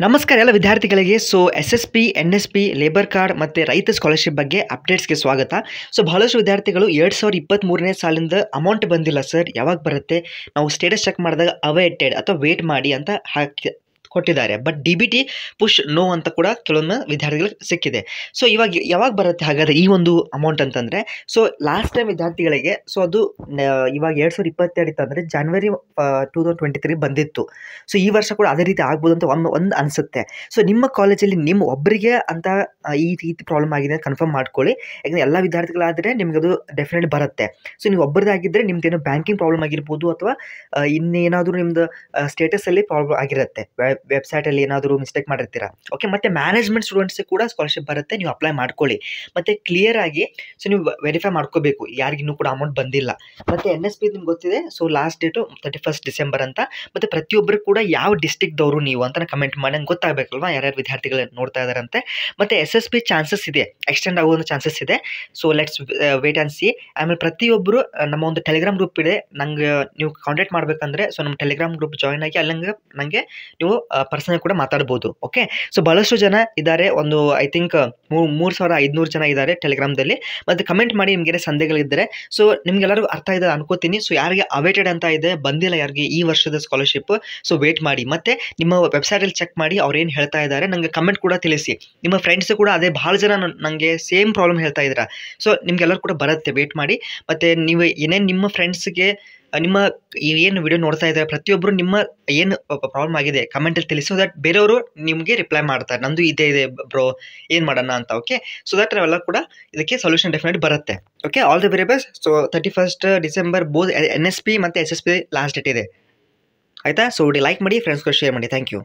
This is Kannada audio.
ನಮಸ್ಕಾರ ಎಲ್ಲ ವಿದ್ಯಾರ್ಥಿಗಳಿಗೆ. S S P, N S P, labour card ಮತ್ತು ರೈತ ಸ್ಕಾಲರ್ಶಿಪ್ ಬಗ್ಗೆ ಅಪ್ಡೇಟ್ಸ್ಗೆ ಸ್ವಾಗತ. ಬಹಳಷ್ಟು ವಿದ್ಯಾರ್ಥಿಗಳು 2023ನೇ ಸಾಲಿಂದ ಅಮೌಂಟ್ ಬಂದಿಲ್ಲ ಸರ್, ಯಾವಾಗ ಬರುತ್ತೆ, ನಾವು ಸ್ಟೇಟಸ್ ಚೆಕ್ ಮಾಡಿದಾಗ ಅವೈಟೆಡ್ ಅಥವಾ ವೇಟ್ ಮಾಡಿ ಅಂತ ಕೊಟ್ಟಿದ್ದಾರೆ. But D B T push no ಅಂತ ಕೂಡ ಕೆಲವೊಮ್ಮೆ ವಿದ್ಯಾರ್ಥಿಗಳಿಗೆ ಸಿಕ್ಕಿದೆ. ಇವಾಗ ಯಾವಾಗ ಬರುತ್ತೆ ಹಾಗಾದರೆ ಈ ಒಂದು ಅಮೌಂಟ್ ಅಂತಂದರೆ, ಲಾಸ್ಟ್ ಟೈಮ್ ವಿದ್ಯಾರ್ಥಿಗಳಿಗೆ ಅದು ಇವಾಗ 2022 ಇತ್ತಂದರೆ ಜನವರಿ 2023 ಬಂದಿತ್ತು. ಈ ವರ್ಷ ಕೂಡ ಅದೇ ರೀತಿ ಆಗ್ಬೋದು ಅಂತ ಒಂದು ಅನಿಸುತ್ತೆ. ನಿಮ್ಮ ಕಾಲೇಜಲ್ಲಿ ನಿಮ್ಮ ಒಬ್ಬರಿಗೆ ಅಂತ ಈ ರೀತಿ ಪ್ರಾಬ್ಲಮ್ ಆಗಿದೆ ಅಂತ ಕನ್ಫರ್ಮ್ ಮಾಡ್ಕೊಳ್ಳಿ. ಯಾಕಂದರೆ ಎಲ್ಲ ವಿದ್ಯಾರ್ಥಿಗಳಾದರೆ ನಿಮ್ಗೆ ಅದು ಡೆಫಿನೆಟ್ ಬರುತ್ತೆ. ನೀವು ಒಬ್ಬರದಾಗಿದ್ದರೆ ನಿಮ್ದೇನೋ ಬ್ಯಾಂಕಿಂಗ್ ಪ್ರಾಬ್ಲಮ್ ಆಗಿರ್ಬೋದು ಅಥವಾ ಇನ್ನೇನಾದರೂ ನಿಮ್ಮದು ಸ್ಟೇಟಸಲ್ಲಿ ಪ್ರಾಬ್ಲಮ್ ಆಗಿರುತ್ತೆ, ವೆಬ್ಸೈಟಲ್ಲಿ ಏನಾದರೂ ಮಿಸ್ಟೇಕ್ ಮಾಡಿರ್ತೀರಾ. ಓಕೆ, ಮತ್ತು ಮ್ಯಾನೇಜ್ಮೆಂಟ್ ಸ್ಟೂಡೆಂಟ್ಸಿಗೆ ಕೂಡ ಸ್ಕಾಲರ್ಶಿಪ್ ಬರುತ್ತೆ, ನೀವು ಅಪ್ಲೈ ಮಾಡ್ಕೊಳ್ಳಿ. ಮತ್ತು ಕ್ಲಿಯರ್ ಆಗಿ ನೀವು ವೆರಿಫೈ ಮಾಡ್ಕೋಬೇಕು ಯಾರಿಗಿನ್ನೂ ಕೂಡ ಅಮೌಂಟ್ ಬಂದಿಲ್ಲ. ಮತ್ತು ಎನ್ ಎಸ್ ಪಿ ನಿಮ್ಗೆ ಗೊತ್ತಿದೆ, ಲಾಸ್ಟ್ ಡೇಟು 31 ಡಿಸೆಂಬರ್ ಅಂತ. ಮತ್ತು ಪ್ರತಿಯೊಬ್ಬರು ಕೂಡ ಯಾವ ಡಿಸ್ಟಿಕ್ದವರು ನೀವು ಅಂತ ಕಮೆಂಟ್ ಮಾಡಿ ನಂಗೆ ಗೊತ್ತಾಗಬೇಕಲ್ವಾ ಯಾರ್ಯಾರು ವಿದ್ಯಾರ್ಥಿಗಳು ನೋಡ್ತಾ ಇದ್ದಾರಂತೆ. ಮತ್ತು ಎಸ್ ಎಸ್ ಪಿ ಚಾನ್ಸಸ್ ಇದೆ, ಎಕ್ಸ್ಟೆಂಡ್ ಆಗೋ ಒಂದು ಚಾನ್ಸಸ್ ಇದೆ. Let's wait and see. ಆಮೇಲೆ ಪ್ರತಿಯೊಬ್ಬರು ನಮ್ಮ ಒಂದು ಟೆಲಿಗ್ರಾಮ್ ಗ್ರೂಪ್ ಇದೆ, ನಂಗೆ ನೀವು ಕಾಂಟ್ಯಾಕ್ಟ್ ಮಾಡಬೇಕಂದ್ರೆ ನಮ್ಮ ಟೆಲಿಗ್ರಾಮ್ ಗ್ರೂಪ್ ಜಾಯ್ನ್ ಆಗಿ ಅಲ್ಲಂಗೆ ನನಗೆ ನೀವು ಪರ್ಸನಲ್ ಕೂಡ ಮಾತಾಡ್ಬೋದು. ಓಕೆ, ಭಾಳಷ್ಟು ಜನ ಇದ್ದಾರೆ, ಒಂದು ಐ ಥಿಂಕ್ 3500 ಜನ ಇದ್ದಾರೆ ಟೆಲಿಗ್ರಾಮ್ದಲ್ಲಿ. ಮತ್ತು ಕಮೆಂಟ್ ಮಾಡಿ ನಿಮಗೇನೆ ಸಂದೇಹಗಳಿದ್ದರೆ. ನಿಮ್ಗೆಲ್ಲರಿಗೂ ಅರ್ಥ ಇದೆ ಅನ್ಕೋತೀನಿ. ಯಾರಿಗೆ ಅವೇಟೆಡ್ ಅಂತ ಇದೆ, ಬಂದಿಲ್ಲ ಯಾರಿಗೆ ಈ ವರ್ಷದ ಸ್ಕಾಲರ್ಶಿಪ್, ವೇಟ್ ಮಾಡಿ. ಮತ್ತು ನಿಮ್ಮ ವೆಬ್ಸೈಟಲ್ಲಿ ಚೆಕ್ ಮಾಡಿ ಅವ್ರು ಏನು ಹೇಳ್ತಾ ಇದ್ದಾರೆ ನನಗೆ ಕಮೆಂಟ್ ಕೂಡ ತಿಳಿಸಿ. ನಿಮ್ಮ ಫ್ರೆಂಡ್ಸ್ ಕೂಡ ಅದೇ ಭಾಳ ಜನ ನನಗೆ ಸೇಮ್ ಪ್ರಾಬ್ಲಮ್ ಹೇಳ್ತಾ ಇದ್ದೀರಾ. ನಿಮ್ಗೆಲ್ಲರೂ ಕೂಡ ಬರುತ್ತೆ, ವೇಟ್ ಮಾಡಿ. ಮತ್ತು ನೀವು ಏನೇನು ನಿಮ್ಮ ಫ್ರೆಂಡ್ಸ್ಗೆ ನಿಮ್ಮ ಏನು ವಿಡಿಯೋ ನೋಡ್ತಾ ಇದ್ದಾರೆ ಪ್ರತಿಯೊಬ್ಬರು ನಿಮ್ಮ ಏನು ಪ್ರಾಬ್ಲಮ್ ಆಗಿದೆ ಕಮೆಂಟಲ್ಲಿ ತಿಳಿಸಿ. ದಟ್ ಬೇರೆಯವರು ನಿಮಗೆ ರಿಪ್ಲೈ ಮಾಡ್ತಾರೆ, ನಂದು ಇದೇ ಇದೆ ಬ್ರೋ, ಏನು ಮಾಡೋಣ ಅಂತ. ಓಕೆ, ದಟ್ ನಾವೆಲ್ಲ ಕೂಡ ಇದಕ್ಕೆ ಸೊಲ್ಯೂಷನ್ ಡೆಫಿನೆಟ್ ಬರುತ್ತೆ. Okay, all the very best. 31 December both N S P ಮತ್ತು S S P last date ಇದೆ, ಆಯಿತಾ? ಲೈಕ್ ಮಾಡಿ, ಫ್ರೆಂಡ್ಸ್ಗಳು ಶೇರ್ ಮಾಡಿ. Thank you.